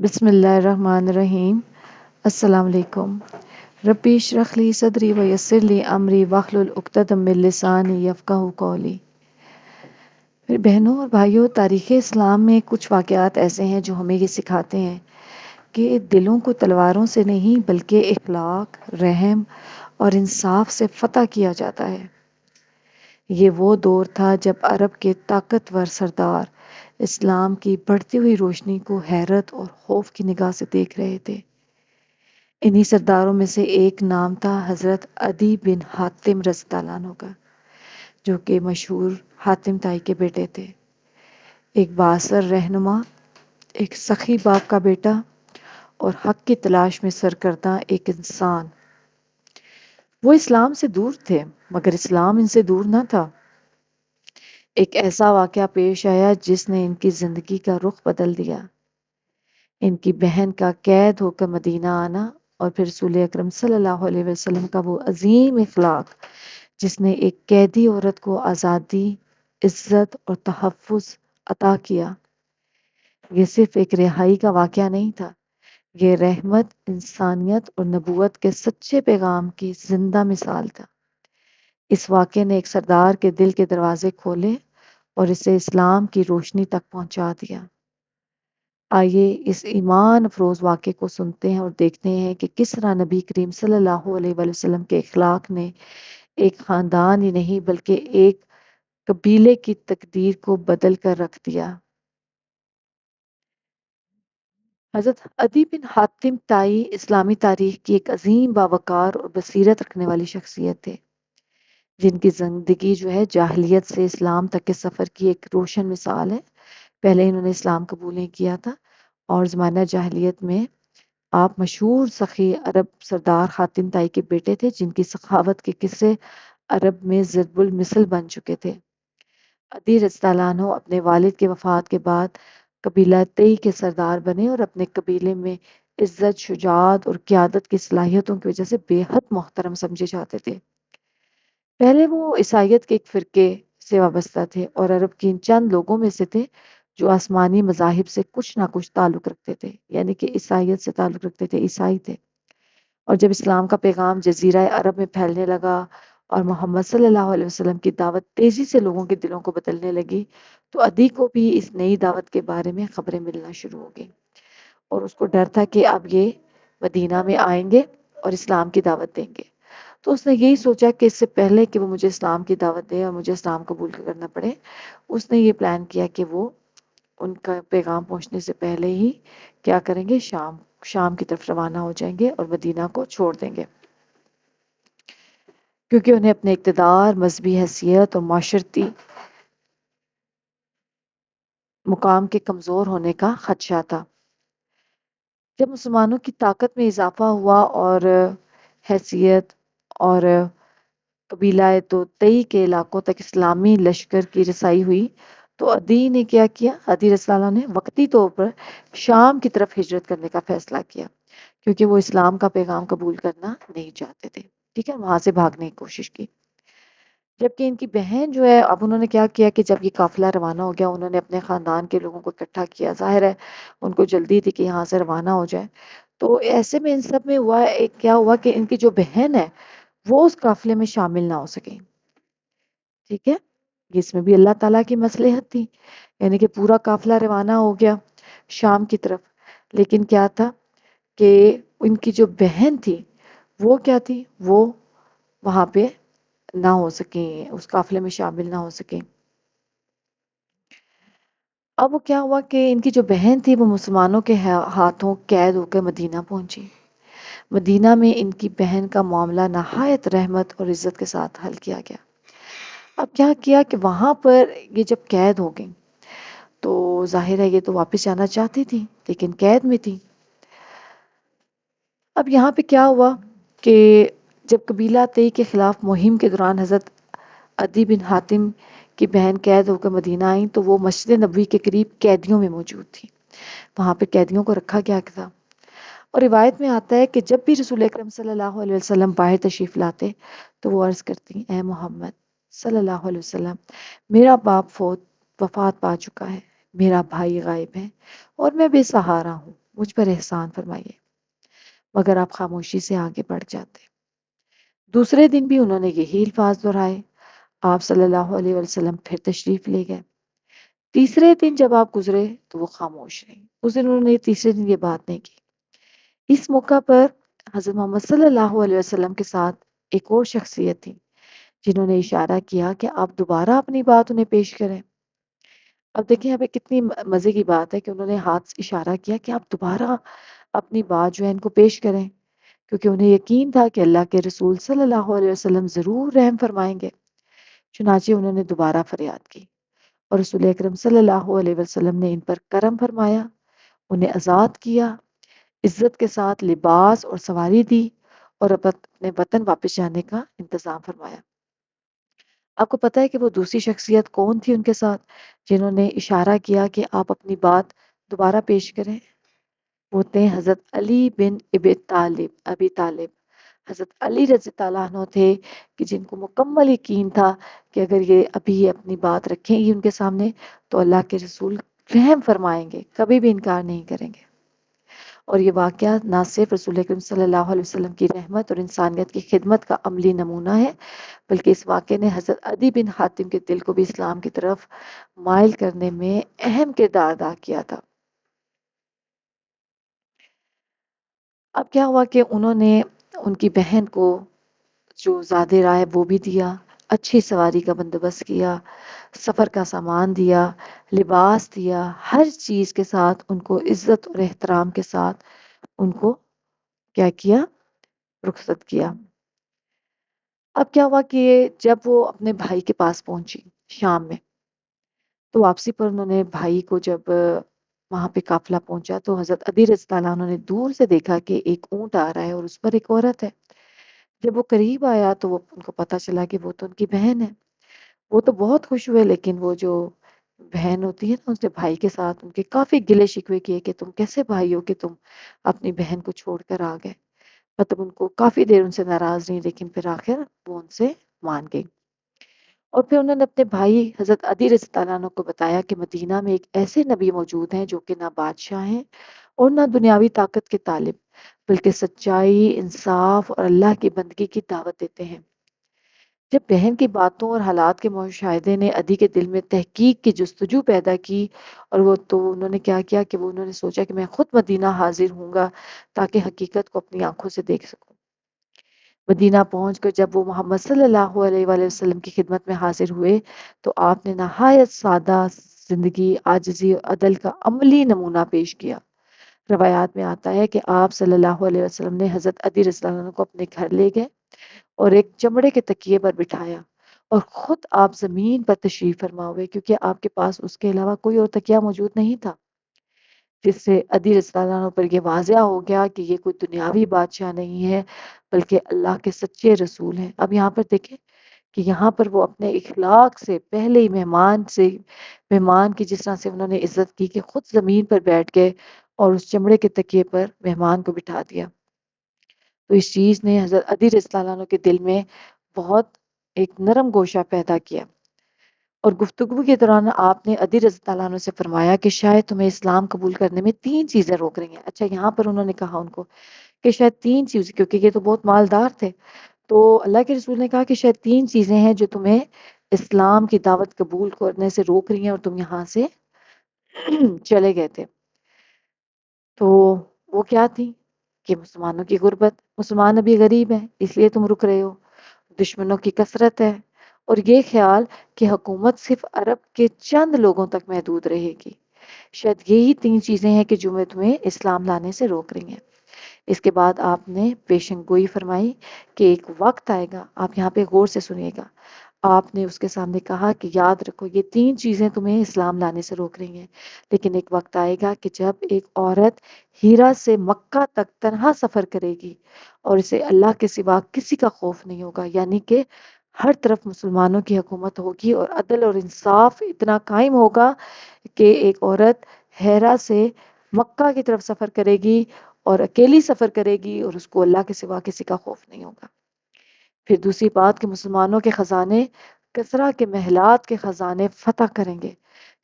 بسم اللہ الرحمن الرحیم۔ السلام علیکم۔ ربی اشرح لی صدری ویسر لی امری واحلل عقدۃ من لسانی یفقہوا قولی۔ پھر بہنوں اور بھائیوں، تاریخ اسلام میں کچھ واقعات ایسے ہیں جو ہمیں یہ سکھاتے ہیں کہ دلوں کو تلواروں سے نہیں بلکہ اخلاق، رحم اور انصاف سے فتح کیا جاتا ہے۔ یہ وہ دور تھا جب عرب کے طاقتور سردار اسلام کی بڑھتی ہوئی روشنی کو حیرت اور خوف کی نگاہ سے دیکھ رہے تھے۔ انہی سرداروں میں سے ایک نام تھا حضرت عدی بن حاتم رضی اللہ عنہ کا، جو کہ مشہور حاتم طائی کے بیٹے تھے۔ ایک بااثر رہنما، ایک سخی باپ کا بیٹا اور حق کی تلاش میں سرگرداں ایک انسان۔ وہ اسلام سے دور تھے مگر اسلام ان سے دور نہ تھا۔ ایک ایسا واقعہ پیش آیا جس نے ان کی زندگی کا رخ بدل دیا۔ ان کی بہن کا قید ہو کر مدینہ آنا اور پھر رسول اکرم صلی اللہ علیہ وسلم کا وہ عظیم اخلاق جس نے ایک قیدی عورت کو آزادی، عزت اور تحفظ عطا کیا۔ یہ صرف ایک رہائی کا واقعہ نہیں تھا، یہ رحمت، انسانیت اور نبوت کے سچے پیغام کی زندہ مثال تھا۔ اس واقعے نے ایک سردار کے دل کے دروازے کھولے اور اسے اسلام کی روشنی تک پہنچا دیا۔ آئیے اس ایمان افروز واقعے کو سنتے ہیں اور دیکھتے ہیں کہ کس طرح نبی کریم صلی اللہ علیہ وآلہ وسلم کے اخلاق نے ایک خاندان ہی نہیں بلکہ ایک قبیلے کی تقدیر کو بدل کر رکھ دیا۔ حضرت عدی بن حاتم طائی اسلامی تاریخ کی ایک عظیم باوقار اور بصیرت رکھنے والی شخصیت تھے، جن کی زندگی جو ہے جاہلیت سے اسلام تک کے سفر کی ایک روشن مثال ہے۔ پہلے انہوں نے اسلام قبول نہیں کیا تھا اور زمانہ جاہلیت میں آپ مشہور سخی عرب سردار حاتم طائی کے بیٹے تھے، جن کی سخاوت کے قصے عرب میں ضرب المثل بن چکے تھے۔ عدی رضی اللہ عنہ اپنے والد کے وفات کے بعد قبیلہ طئی کے سردار بنے اور اپنے قبیلے میں عزت، شجاعت اور قیادت کی صلاحیتوں کی وجہ سے بے حد محترم سمجھے جاتے تھے۔ پہلے وہ عیسائیت کے ایک فرقے سے وابستہ تھے اور عرب کی ان چند لوگوں میں سے تھے جو آسمانی مذاہب سے کچھ نہ کچھ تعلق رکھتے تھے، یعنی کہ عیسائیت سے تعلق رکھتے تھے، عیسائی تھے۔ اور جب اسلام کا پیغام جزیرہ عرب میں پھیلنے لگا اور محمد صلی اللہ علیہ وسلم کی دعوت تیزی سے لوگوں کے دلوں کو بدلنے لگی تو عدی کو بھی اس نئی دعوت کے بارے میں خبریں ملنا شروع ہو گئیں اور اس کو ڈر تھا کہ اب یہ مدینہ میں آئیں گے اور اسلام کی دعوت دیں گے۔ تو اس نے یہی سوچا کہ اس سے پہلے کہ وہ مجھے اسلام کی دعوت دے اور مجھے اسلام قبول کرنا پڑے، اس نے یہ پلان کیا کہ وہ ان کا پیغام پہنچنے سے پہلے ہی کیا کریں گے، شام کی طرف روانہ ہو جائیں گے اور مدینہ کو چھوڑ دیں گے، کیونکہ انہیں اپنے اقتدار، مذہبی حیثیت اور معاشرتی مقام کے کمزور ہونے کا خدشہ تھا۔ جب مسلمانوں کی طاقت میں اضافہ ہوا اور حیثیت اور قبیلہ تو طئی کے علاقوں تک اسلامی لشکر کی رسائی ہوئی تو عدی نے کیا کیا، عدی رضی اللہ عنہ نے وقتی طور پر شام کی طرف ہجرت کرنے کا فیصلہ کیا، کیونکہ وہ اسلام کا پیغام قبول کرنا نہیں چاہتے تھے، ٹھیک ہے، وہاں سے بھاگنے کی کوشش کی۔ جبکہ ان کی بہن جو ہے، اب انہوں نے کیا کیا کہ جب یہ قافلہ روانہ ہو گیا، انہوں نے اپنے خاندان کے لوگوں کو اکٹھا کیا، ظاہر ہے ان کو جلدی تھی کہ یہاں سے روانہ ہو جائے۔ تو ایسے میں ان سب میں ہوا ایک، کیا ہوا کہ ان کی جو بہن ہے وہ اس قافلے میں شامل نہ ہو سکیں، ٹھیک ہے، اس میں بھی اللہ تعالیٰ کی مصلحت تھی، یعنی کہ پورا قافلہ روانہ ہو گیا شام کی طرف، لیکن کیا تھا کہ ان کی جو بہن تھی وہ کیا تھی، وہ وہاں پہ نہ ہو سکیں، اس قافلے میں شامل نہ ہو سکیں۔ اب وہ کیا ہوا کہ ان کی جو بہن تھی وہ مسلمانوں کے ہاتھوں قید ہو کر مدینہ پہنچی۔ مدینہ میں ان کی بہن کا معاملہ نہایت رحمت اور عزت کے ساتھ حل کیا گیا۔ اب کیا کیا کہ وہاں پر یہ جب قید ہو گئی تو ظاہر ہے یہ تو واپس جانا چاہتی تھی لیکن قید میں تھی۔ اب یہاں پہ کیا ہوا کہ جب قبیلہ طئی کے خلاف مہم کے دوران حضرت عدی بن حاتم کی بہن قید ہو کر مدینہ آئیں تو وہ مسجد نبوی کے قریب قیدیوں میں موجود تھی، وہاں پہ قیدیوں کو رکھا گیا تھا۔ اور روایت میں آتا ہے کہ جب بھی رسول اکرم صلی اللہ علیہ وسلم باہر تشریف لاتے تو وہ عرض کرتی، اے محمد صلی اللہ علیہ وسلم، میرا باپ وفات پا چکا ہے، میرا بھائی غائب ہے اور میں بے سہارا ہوں، مجھ پر احسان فرمائیے، مگر آپ خاموشی سے آگے بڑھ جاتے۔ دوسرے دن بھی انہوں نے یہی الفاظ دہرائے۔ آپ صلی اللہ علیہ وسلم پھر تشریف لے گئے۔ تیسرے دن جب آپ گزرے تو وہ خاموش رہی۔ اس دن انہوں نے تیسرے دن یہ بات نہیں کی۔ اس موقع پر حضرت محمد صلی اللہ علیہ وسلم کے ساتھ ایک اور شخصیت تھی جنہوں نے اشارہ کیا کہ آپ دوبارہ اپنی بات انہیں پیش کریں۔ اب دیکھیں یہاں پہ کتنی مزے کی بات ہے کہ انہوں نے ہاتھ سے اشارہ کیا کہ آپ دوبارہ اپنی بات جو ہے ان کو پیش کریں، کیونکہ انہیں یقین تھا کہ اللہ کے رسول صلی اللہ علیہ وسلم ضرور رحم فرمائیں گے۔ چنانچہ انہوں نے دوبارہ فریاد کی اور رسول اکرم صلی اللہ علیہ وسلم نے ان پر کرم فرمایا، انہیں آزاد کیا، عزت کے ساتھ لباس اور سواری دی اور اپنے وطن واپس جانے کا انتظام فرمایا۔ آپ کو پتہ ہے کہ وہ دوسری شخصیت کون تھی ان کے ساتھ جنہوں نے اشارہ کیا کہ آپ اپنی بات دوبارہ پیش کریں؟ وہ تھے حضرت علی بن ابی طالب۔ حضرت علی رضی اللہ عنہ تھے کہ جن کو مکمل یقین تھا کہ اگر یہ ابھی اپنی بات رکھیں گی ان کے سامنے تو اللہ کے رسول رحم فرمائیں گے، کبھی بھی انکار نہیں کریں گے۔ اور یہ واقعہ نہ صرف رسول اکرم صلی اللہ علیہ وسلم کی رحمت اور انسانیت کی خدمت کا عملی نمونہ ہے، بلکہ اس واقعے نے حضرت عدی بن حاتم کے دل کو بھی اسلام کی طرف مائل کرنے میں اہم کردار ادا کیا تھا۔ اب کیا ہوا کہ انہوں نے ان کی بہن کو جو زیادہ رائے ہے وہ بھی دیا، اچھی سواری کا بندوبست کیا، سفر کا سامان دیا، لباس دیا، ہر چیز کے ساتھ ان کو عزت اور احترام کے ساتھ ان کو کیا کیا، رخصت کیا۔ اب کیا ہوا کہ جب وہ اپنے بھائی کے پاس پہنچی شام میں، تو واپسی پر انہوں نے بھائی کو جب وہاں پہ قافلہ پہنچا تو حضرت علی رضی اللہ عنہ نے دور سے دیکھا کہ ایک اونٹ آ رہا ہے اور اس پر ایک عورت ہے۔ جب وہ قریب آیا تو وہ ان کو پتا چلا کہ وہ تو ان کی بہن ہے۔ وہ تو بہت خوش ہوئے، لیکن وہ جو بہن ہوتی ہے نا اس نے بھائی کے ساتھ ان کے کافی گلے شکوے کیے کہ تم کیسے بھائی ہو کہ تم اپنی بہن کو چھوڑ کر آ گئے۔ مطلب ان کو کافی دیر ان سے ناراض رہی، لیکن پھر آخر وہ ان سے مان گئی۔ اور پھر انہوں نے اپنے بھائی حضرت عدی رضی اللہ عنہ کو بتایا کہ مدینہ میں ایک ایسے نبی موجود ہیں جو کہ نہ بادشاہ ہیں اور نہ دنیاوی طاقت کے طالب، بلکہ سچائی، انصاف اور اللہ کی بندگی کی دعوت دیتے ہیں۔ جب بہن کی باتوں اور حالات کے مشاہدے نے عدی کے دل میں تحقیق کی جستجو پیدا کی، اور وہ تو انہوں نے کیا کیا کہ وہ انہوں نے سوچا کہ میں خود مدینہ حاضر ہوں گا تاکہ حقیقت کو اپنی آنکھوں سے دیکھ سکوں۔ مدینہ پہنچ کر جب وہ محمد صلی اللہ علیہ وآلہ وسلم کی خدمت میں حاضر ہوئے تو آپ نے نہایت سادہ زندگی، عاجزی اور عدل کا عملی نمونہ پیش کیا۔ روایات میں آتا ہے کہ آپ صلی اللہ علیہ وسلم نے حضرت عدی رضی اللہ عنہ کو اپنے گھر لے گئے اور ایک چمڑے کے تکیے پر بٹھایا اور خود آپ زمین پر تشریف فرما ہوئے، کیونکہ آپ کے پاس اس کے علاوہ کوئی اور تکیہ موجود نہیں تھا، جس سے عدی رضی اللہ عنہ پر یہ واضح ہو گیا کہ یہ کوئی دنیاوی بادشاہ نہیں ہے بلکہ اللہ کے سچے رسول ہیں۔ اب یہاں پر دیکھیں کہ یہاں پر وہ اپنے اخلاق سے پہلے ہی مہمان کی جس طرح سے انہوں نے عزت کی کہ خود زمین پر بیٹھ گئے اور اس چمڑے کے تکیے پر مہمان کو بٹھا دیا۔ تو اس چیز نے حضرت عدی رضی اللہ عنہ کے دل میں بہت ایک نرم گوشہ پیدا کیا، اور گفتگو کے دوران آپ نے عدی رضی اللہ عنہ سے فرمایا کہ شاید تمہیں اسلام قبول کرنے میں تین چیزیں روک رہی ہیں۔ اچھا، یہاں پر انہوں نے کہا ان کو کہ شاید تین چیزیں، کیونکہ یہ تو بہت مالدار تھے، تو اللہ کے رسول نے کہا کہ شاید تین چیزیں ہیں جو تمہیں اسلام کی دعوت قبول کرنے سے روک رہی ہیں اور تم یہاں سے چلے گئے تھے۔ تو وہ کیا تھی کہ مسلمانوں کی غربت، مسلمان ابھی غریب ہیں اس لیے تم رک رہے ہو، دشمنوں کی کثرت ہے، اور یہ خیال کہ حکومت صرف عرب کے چند لوگوں تک محدود رہے گی۔ شاید یہی تین چیزیں ہیں کہ جو میں تمہیں اسلام لانے سے روک رہی ہیں۔ اس کے بعد آپ نے پیشن گوئی فرمائی کہ ایک وقت آئے گا، آپ یہاں پہ غور سے سنیے گا، آپ نے اس کے سامنے کہا کہ یاد رکھو یہ تین چیزیں تمہیں اسلام لانے سے روک رہی ہیں، لیکن ایک وقت آئے گا کہ جب ایک عورت ہیرا سے مکہ تک تنہا سفر کرے گی اور اسے اللہ کے سوا کسی کا خوف نہیں ہوگا، یعنی کہ ہر طرف مسلمانوں کی حکومت ہوگی اور عدل اور انصاف اتنا قائم ہوگا کہ ایک عورت ہیرا سے مکہ کی طرف سفر کرے گی اور اکیلی سفر کرے گی اور اس کو اللہ کے سوا کسی کا خوف نہیں ہوگا۔ پھر دوسری بات کہ مسلمانوں کے خزانے کسرا کے محلات کے خزانے فتح کریں گے،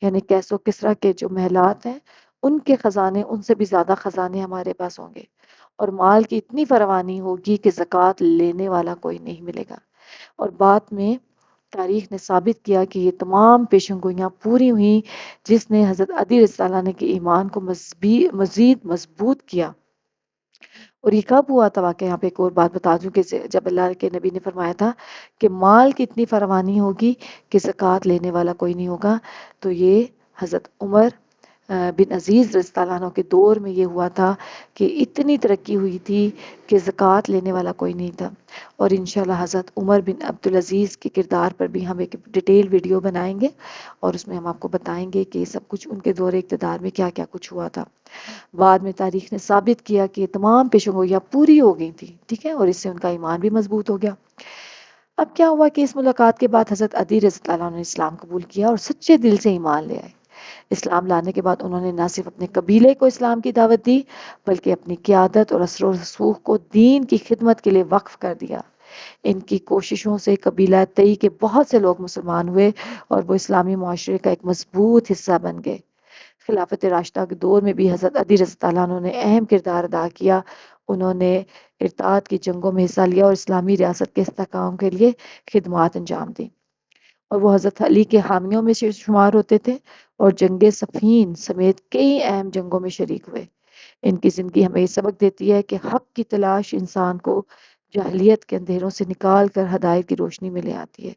یعنی کیسو کسرا کے جو محلات ہیں ان کے خزانے ان سے بھی زیادہ خزانے ہمارے پاس ہوں گے، اور مال کی اتنی فراوانی ہوگی کہ زکوٰۃ لینے والا کوئی نہیں ملے گا۔ اور بعد میں تاریخ نے ثابت کیا کہ یہ تمام پیشن گوئیاں پوری ہوئیں جس نے حضرت علی رضی اللہ عنہ کے ایمان کو مزید مضبوط کیا۔ اور یہ کب ہوا تھا واقعہ؟ یہاں پہ ایک اور بات بتا دوں کہ جب اللہ کے نبی نے فرمایا تھا کہ مال کی اتنی فراوانی ہوگی کہ زکوٰۃ لینے والا کوئی نہیں ہوگا، تو یہ حضرت عمر بن عزیز رضی اللہ عنہ کے دور میں یہ ہوا تھا کہ اتنی ترقی ہوئی تھی کہ زکوٰۃ لینے والا کوئی نہیں تھا۔ اور انشاءاللہ حضرت عمر بن عبدالعزیز کے کردار پر بھی ہم ایک ڈیٹیل ویڈیو بنائیں گے، اور اس میں ہم آپ کو بتائیں گے کہ سب کچھ ان کے دور اقتدار میں کیا کیا کچھ ہوا تھا۔ بعد میں تاریخ نے ثابت کیا کہ یہ تمام پیشن گوئیاں پوری ہو گئی تھی، ٹھیک ہے، اور اس سے ان کا ایمان بھی مضبوط ہو گیا۔ اب کیا ہوا کہ اس ملاقات کے بعد حضرت علی رضی اللہ عنہ نے اسلام قبول کیا اور سچے دل سے ایمان لے آئے۔ اسلام لانے کے بعد انہوں نے نہ صرف اپنے قبیلے کو اسلام کی دعوت دی، بلکہ اپنی قیادت اور اثر و رسوخ کو دین کی خدمت کے لیے وقف کر دیا۔ ان کی کوششوں سے قبیلہ تئی کے بہت سے لوگ مسلمان ہوئے اور وہ اسلامی معاشرے کا ایک مضبوط حصہ بن گئے۔ خلافت راشدہ کے دور میں بھی حضرت علی رضی اللہ عنہ نے اہم کردار ادا کیا۔ انہوں نے ارتاد کی جنگوں میں حصہ لیا اور اسلامی ریاست کے استحکام کے لیے خدمات انجام دی، اور وہ حضرت علی کے حامیوں میں سے شمار ہوتے تھے اور جنگ صفین سمیت کئی اہم جنگوں میں شریک ہوئے۔ ان کی زندگی ہمیں یہ سبق دیتی ہے کہ حق کی تلاش انسان کو جاہلیت کے اندھیروں سے نکال کر ہدایت کی روشنی میں لے آتی ہے،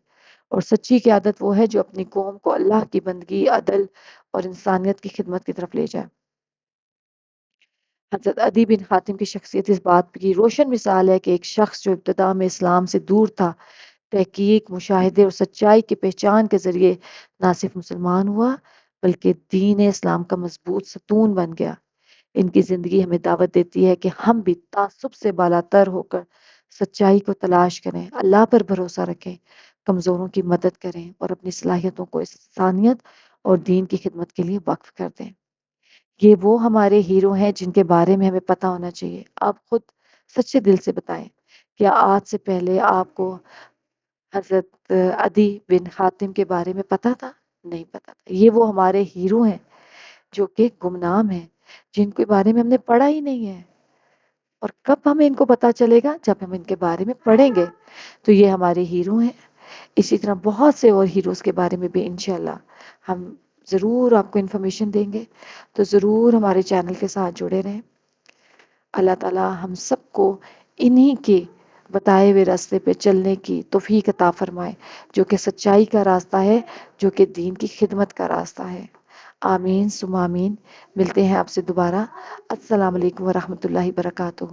اور سچی قیادت وہ ہے جو اپنی قوم کو اللہ کی بندگی، عدل اور انسانیت کی خدمت کی طرف لے جائے۔ حضرت عدی بن حاتم کی شخصیت اس بات کی روشن مثال ہے کہ ایک شخص جو ابتدا میں اسلام سے دور تھا، تحقیق، مشاہدے اور سچائی کی پہچان کے ذریعے نہ صرف مسلمان ہوا بلکہ دین اسلام کا مضبوط ستون بن گیا۔ ان کی زندگی ہمیں دعوت دیتی ہے کہ ہم بھی تعصب سے بالاتر ہو کر سچائی کو تلاش کریں، اللہ پر بھروسہ رکھیں، کمزوروں کی مدد کریں اور اپنی صلاحیتوں کو انسانیت اور دین کی خدمت کے لیے وقف کر دیں۔ یہ وہ ہمارے ہیرو ہیں جن کے بارے میں ہمیں پتہ ہونا چاہیے۔ آپ خود سچے دل سے بتائیں، کیا آج سے پہلے آپ کو حضرت عدی بن حاتم کے بارے میں پتہ تھا؟ نہیں پتہ تھا۔ یہ وہ ہمارے ہیرو ہیں جو کہ گمنام ہیں، جن کے بارے میں ہم نے پڑھا ہی نہیں ہے، اور کب ہمیں ان کو پتہ چلے گا؟ جب ہم ان کے بارے میں پڑھیں گے۔ تو یہ ہمارے ہیرو ہیں۔ اسی طرح بہت سے اور ہیروز کے بارے میں بھی انشاءاللہ ہم ضرور آپ کو انفارمیشن دیں گے، تو ضرور ہمارے چینل کے ساتھ جڑے رہیں۔ اللہ تعالی ہم سب کو انہی کے بتائے ہوئے راستے پہ چلنے کی توفیق عطا فرمائے، جو کہ سچائی کا راستہ ہے، جو کہ دین کی خدمت کا راستہ ہے۔ آمین ثم آمین۔ ملتے ہیں آپ سے دوبارہ۔ السلام علیکم ورحمۃ اللہ وبرکاتہ۔